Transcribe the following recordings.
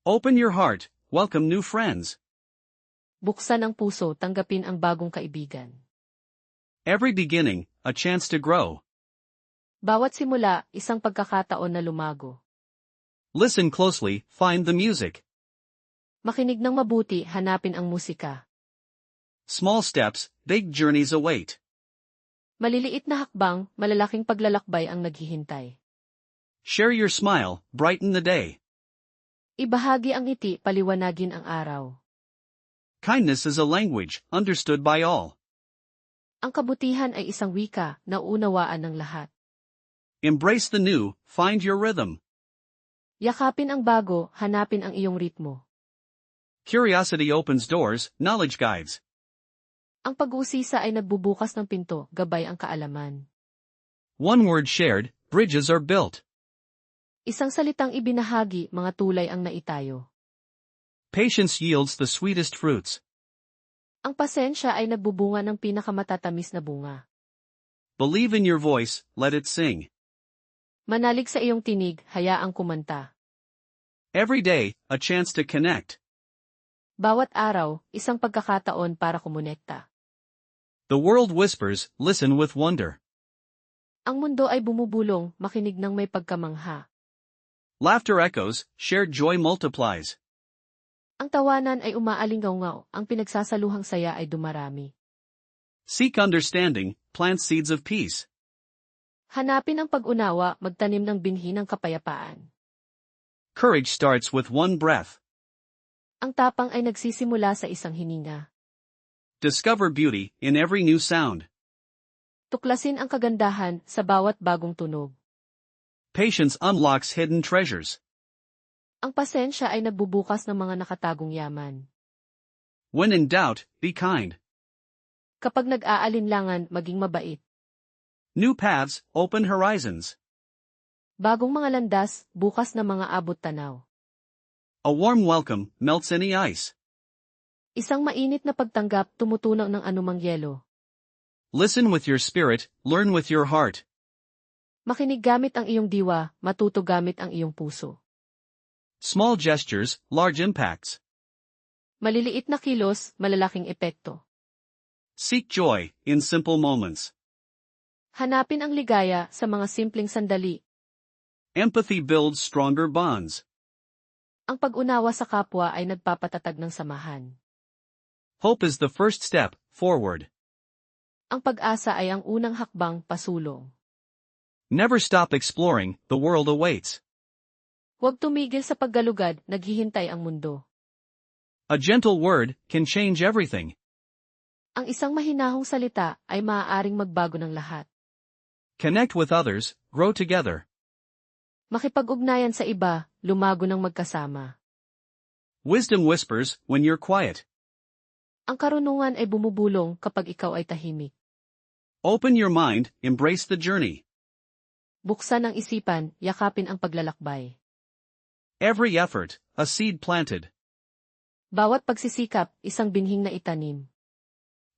Open your heart, welcome new friends. Buksan ang puso, tanggapin ang bagong kaibigan. Every beginning, a chance to grow. Bawat simula, isang pagkakataon na lumago. Listen closely, find the music. Makinig ng mabuti, hanapin ang musika. Small steps, big journeys await. Maliliit na hakbang, malalaking paglalakbay ang naghihintay. Share your smile, brighten the day. Ibahagi ang ngiti, paliwanagin ang araw. Kindness is a language, understood by all. Ang kabutihan ay isang wika, na unawaan ng lahat. Embrace the new, find your rhythm. Yakapin ang bago, hanapin ang iyong ritmo. Curiosity opens doors, knowledge guides. Ang pag-uusisa ay nagbubukas ng pinto, gabay ang kaalaman. One word shared, bridges are built. Isang salitang ibinahagi, mga tulay ang naitayo. Patience yields the sweetest fruits. Ang pasensya ay nagbubunga ng pinakamatatamis na bunga. Believe in your voice, let it sing. Manalig sa iyong tinig, hayaang kumanta. Every day, a chance to connect. Bawat araw, isang pagkakataon para kumonekta. The world whispers, listen with wonder. Ang mundo ay bumubulong, makinig ng may pagkamangha. Laughter echoes, shared joy multiplies. Ang tawanan ay umaalingaw-ngaw, ang pinagsasaluhang saya ay dumarami. Seek understanding, plant seeds of peace. Hanapin ang pag-unawa, magtanim ng binhi ng kapayapaan. Courage starts with one breath. Ang tapang ay nagsisimula sa isang hininga. Discover beauty in every new sound. Tuklasin ang kagandahan sa bawat bagong tunog. Patience unlocks hidden treasures. Ang pasensya ay nagbubukas ng mga nakatagong yaman. When in doubt, be kind. Kapag nag-aalinlangan, maging mabait. New paths, open horizons. Bagong mga landas, bukas na mga abot tanaw. A warm welcome, melts any ice. Isang mainit na pagtanggap, tumutunaw ng anumang yelo. Listen with your spirit, learn with your heart. Makinig gamit ang iyong diwa, matuto gamit ang iyong puso. Small gestures, large impacts. Maliliit na kilos, malalaking epekto. Seek joy in simple moments. Hanapin ang ligaya sa mga simpleng sandali. Empathy builds stronger bonds. Ang pag-unawa sa kapwa ay nagpapatatag ng samahan. Hope is the first step forward. Ang pag-asa ay ang unang hakbang pasulong. Never stop exploring, the world awaits. Huwag tumigil sa paggalugad, naghihintay ang mundo. A gentle word can change everything. Ang isang mahinahong salita ay maaaring magbago ng lahat. Connect with others, grow together. Makipag-ugnayan sa iba, lumago ng magkasama. Wisdom whispers when you're quiet. Ang karunungan ay bumubulong kapag ikaw ay tahimik. Open your mind, embrace the journey. Buksan ang isipan, yakapin ang paglalakbay. Every effort, a seed planted. Bawat pagsisikap, isang binhing na itanim.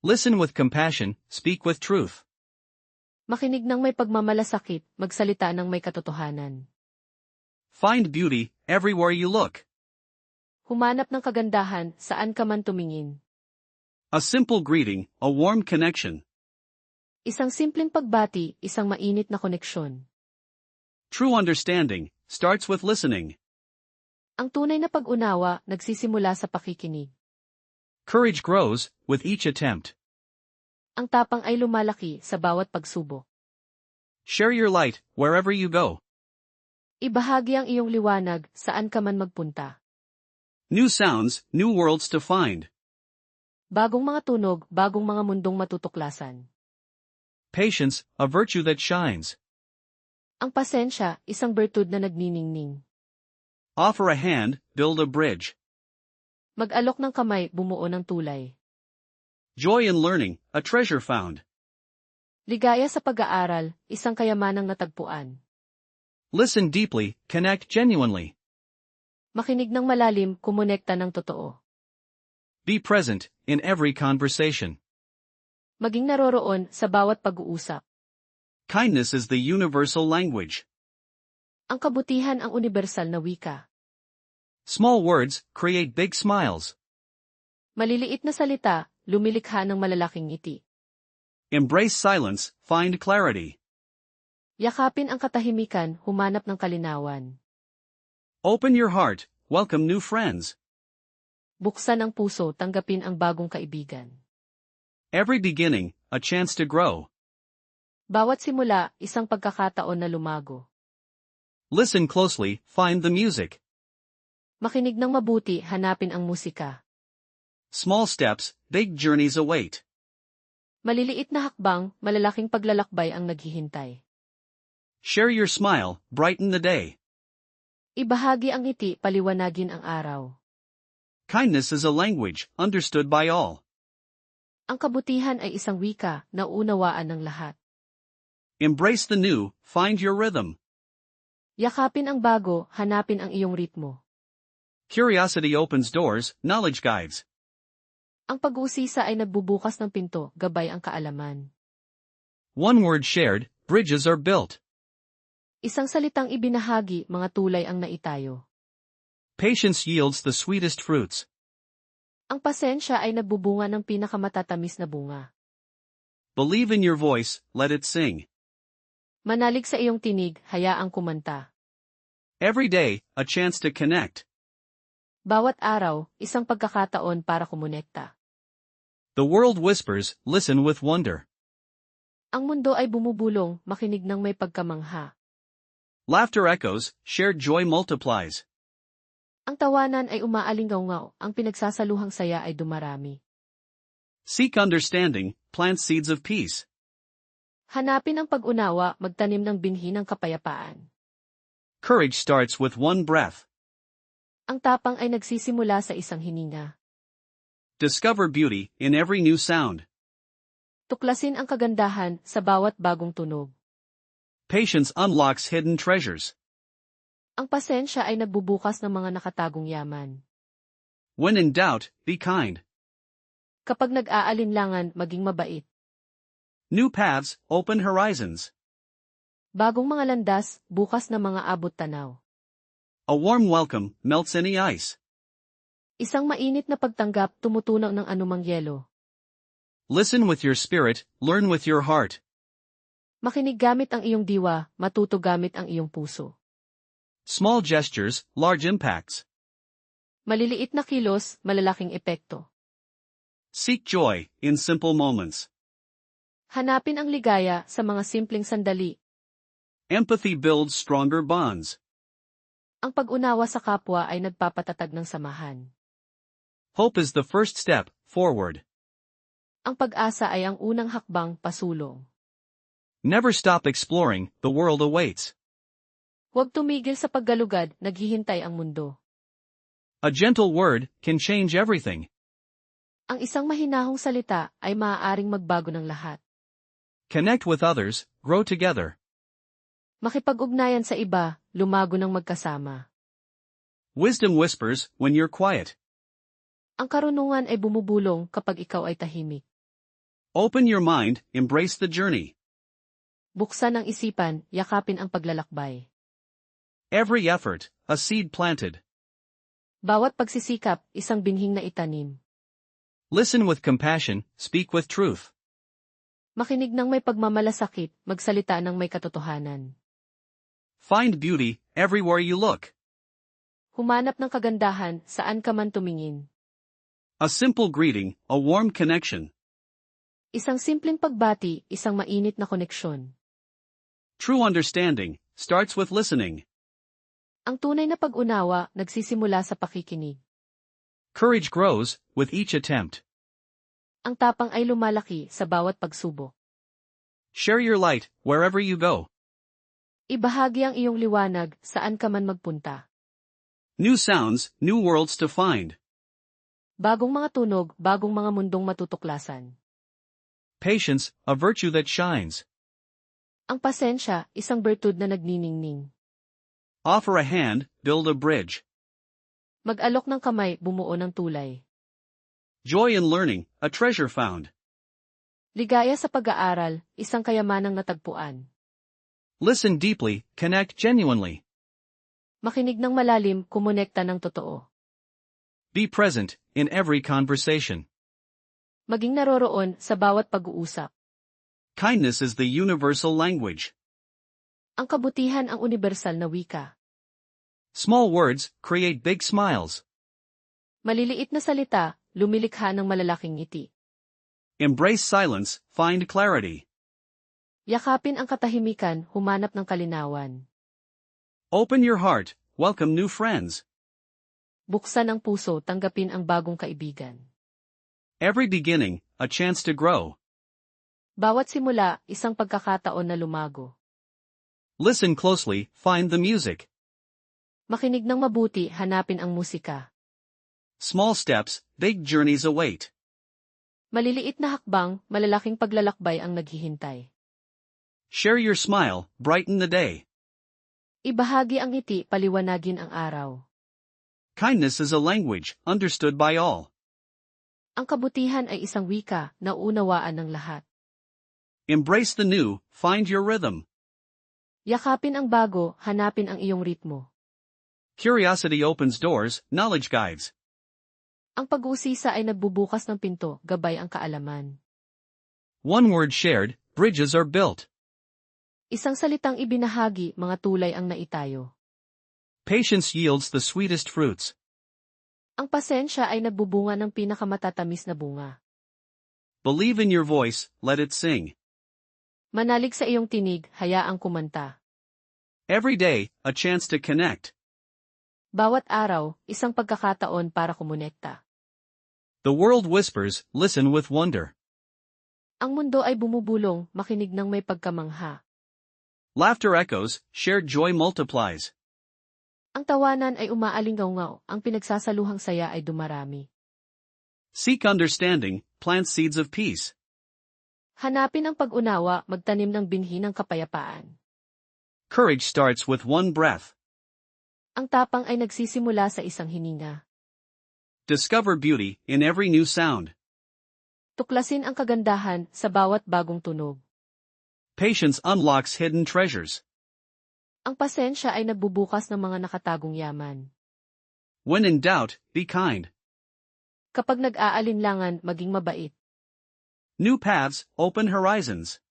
Listen with compassion, speak with truth. Makinig ng may pagmamalasakit, magsalita ng may katotohanan. Find beauty everywhere you look. Humanap ng kagandahan, saan ka man tumingin. A simple greeting, a warm connection. Isang simpleng pagbati, isang mainit na koneksyon. True understanding starts with listening. Ang tunay na pag-unawa, nagsisimula sa pakikinig. Courage grows with each attempt. Ang tapang ay lumalaki sa bawat pagsubok. Share your light wherever you go. Ibahagi ang iyong liwanag, saan ka man magpunta. New sounds, new worlds to find. Bagong mga tunog, bagong mga mundong matutuklasan. Patience, a virtue that shines. Ang pasensya, isang bertud na nagniningning. Offer a hand, build a bridge. Mag-alok ng kamay, bumuo ng tulay. Joy in learning, a treasure found. Ligaya sa pag-aaral, isang kayamanang natagpuan. Listen deeply, connect genuinely. Makinig ng malalim, kumonekta ng totoo. Be present in every conversation. Maging naroroon sa bawat pag-uusap. Kindness is the universal language. Ang kabutihan ang universal na wika. Small words create big smiles. Maliliit na salita, lumilikha ng malalaking ngiti. Embrace silence, find clarity. Yakapin ang katahimikan, humanap ng kalinawan. Open your heart, welcome new friends. Buksan ang puso, tanggapin ang bagong kaibigan. Every beginning, a chance to grow. Bawat simula, isang pagkakataon na lumago. Listen closely, find the music. Makinig ng mabuti, hanapin ang musika. Small steps, big journeys await. Maliliit na hakbang, malalaking paglalakbay ang naghihintay. Share your smile, brighten the day. Ibahagi ang ngiti, paliwanagin ang araw. Kindness is a language, understood by all. Ang kabutihan ay isang wika, na uunawaan ng lahat. Embrace the new, find your rhythm. Yakapin ang bago, hanapin ang iyong ritmo. Curiosity opens doors, knowledge guides. Ang pag-uusisa ay nagbubukas ng pinto, gabay ang kaalaman. One word shared, bridges are built. Isang salitang ibinahagi, mga tulay ang naitayo. Patience yields the sweetest fruits. Ang pasensya ay nagbubunga ng pinakamatatamis na bunga. Believe in your voice, let it sing. Manalig sa iyong tinig, hayaang kumanta. Every day, a chance to connect. Bawat araw, isang pagkakataon para kumonekta. The world whispers, listen with wonder. Ang mundo ay bumubulong, makinig ng may pagkamangha. Laughter echoes, shared joy multiplies. Ang tawanan ay umaalingaw-ngaw, ang pinagsasaluhang saya ay dumarami. Seek understanding, plant seeds of peace. Hanapin ang pag-unawa, magtanim ng binhi ng kapayapaan. Courage starts with one breath. Ang tapang ay nagsisimula sa isang hininga. Discover beauty in every new sound. Tuklasin ang kagandahan sa bawat bagong tunog. Patience unlocks hidden treasures. Ang pasensya ay nagbubukas ng mga nakatagong yaman. When in doubt, be kind. Kapag nag-aalinlangan, maging mabait. New paths, open horizons. Bagong mga landas, bukas na mga abot tanaw. A warm welcome melts any ice. Isang mainit na pagtanggap, tumutunaw ng anumang yelo. Listen with your spirit, learn with your heart. Makinig gamit ang iyong diwa, matuto gamit ang iyong puso. Small gestures, large impacts. Maliliit na kilos, malalaking epekto. Seek joy in simple moments. Hanapin ang ligaya sa mga simpleng sandali. Empathy builds stronger bonds. Ang pag-unawa sa kapwa ay nagpapatatag ng samahan. Hope is the first step forward. Ang pag-asa ay ang unang hakbang pasulong. Never stop exploring, the world awaits. Huwag tumigil sa paggalugad, naghihintay ang mundo. A gentle word can change everything. Ang isang mahinahong salita ay maaaring magbago ng lahat. Connect with others, grow together. Makipag-ugnayan sa iba, lumago ng magkasama. Wisdom whispers when you're quiet. Ang karunungan ay bumubulong kapag ikaw ay tahimik. Open your mind, embrace the journey. Buksan ang isipan, yakapin ang paglalakbay. Every effort, a seed planted. Bawat pagsisikap, isang binhing na itanim. Listen with compassion, speak with truth. Makinig ng may pagmamalasakit, magsalita ng may katotohanan. Find beauty everywhere you look. Humanap ng kagandahan, saan ka man tumingin. A simple greeting, a warm connection. Isang simpleng pagbati, isang mainit na koneksyon. True understanding starts with listening. Ang tunay na pag-unawa, nagsisimula sa pakikinig. Courage grows with each attempt. Ang tapang ay lumalaki sa bawat pagsubok. Share your light wherever you go. Ibahagi ang iyong liwanag, saan ka man magpunta. New sounds, new worlds to find. Bagong mga tunog, bagong mga mundong matutuklasan. Patience, a virtue that shines. Ang pasensya, isang bertud na nagniningning. Offer a hand, build a bridge. Mag-alok ng kamay, bumuo ng tulay. Joy in learning, a treasure found. Ligaya sa pag-aaral, isang kayamanang natagpuan. Listen deeply, connect genuinely. Makinig ng malalim, kumonekta ng totoo. Be present in every conversation. Maging naroroon sa bawat pag-uusap. Kindness is the universal language. Ang kabutihan ang universal na wika. Small words create big smiles. Maliliit na salita, lumilikha ng malalaking ngiti. Embrace silence, find clarity. Yakapin ang katahimikan, humanap ng kalinawan. Open your heart, welcome new friends. Buksan ang puso, tanggapin ang bagong kaibigan. Every beginning, a chance to grow. Bawat simula, isang pagkakataon na lumago. Listen closely, find the music. Makinig ng mabuti, hanapin ang musika. Small steps, big journeys await. Maliliit na hakbang, malalaking paglalakbay ang naghihintay. Share your smile, brighten the day. Ibahagi ang ngiti, paliwanagin ang araw. Kindness is a language, understood by all. Ang kabutihan ay isang wika, na unawaan ng lahat. Embrace the new, find your rhythm. Yakapin ang bago, hanapin ang iyong ritmo. Curiosity opens doors, knowledge guides. Ang pag-uusisa ay nagbubukas ng pinto, gabay ang kaalaman. One word shared, bridges are built. Isang salitang ibinahagi, mga tulay ang naitayo. Patience yields the sweetest fruits. Ang pasensya ay nagbubunga ng pinakamatatamis na bunga. Believe in your voice, let it sing. Manalig sa iyong tinig, hayaang kumanta. Every day, a chance to connect. Bawat araw, isang pagkakataon para kumonekta. The world whispers, listen with wonder. Ang mundo ay bumubulong, makinig ng may pagkamangha. Laughter echoes, shared joy multiplies. Ang tawanan ay umaalingaw-ngaw, ang pinagsasaluhang saya ay dumarami. Seek understanding, plant seeds of peace. Hanapin ang pag-unawa, magtanim ng binhi ng kapayapaan. Courage starts with one breath. Ang tapang ay nagsisimula sa isang hininga. Discover beauty in every new sound. Tuklasin ang kagandahan sa bawat bagong tunog. Patience unlocks hidden treasures. Ang pasensya ay nagbubukas ng mga nakatagong yaman. When in doubt, be kind. Kapag nag-aalinlangan, maging mabait. New paths, open horizons.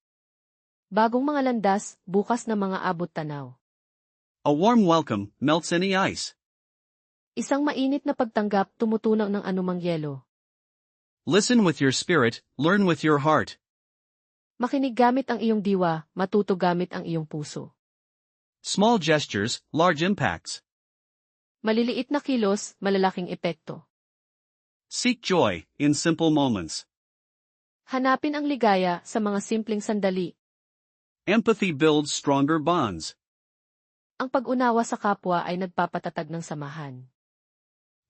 Bagong mga landas, bukas na mga abot tanaw. A warm welcome melts any ice. Isang mainit na pagtanggap, tumutunaw ng anumang yelo. Listen with your spirit, learn with your heart. Makinig gamit ang iyong diwa, matuto gamit ang iyong puso. Small gestures, large impacts. Maliliit na kilos, malalaking epekto. Seek joy in simple moments. Hanapin ang ligaya sa mga simpleng sandali. Empathy builds stronger bonds. Ang pag-unawa sa kapwa ay nagpapatatag ng samahan.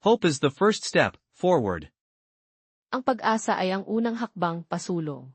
Hope is the first step forward. Ang pag-asa ay ang unang hakbang pasulong.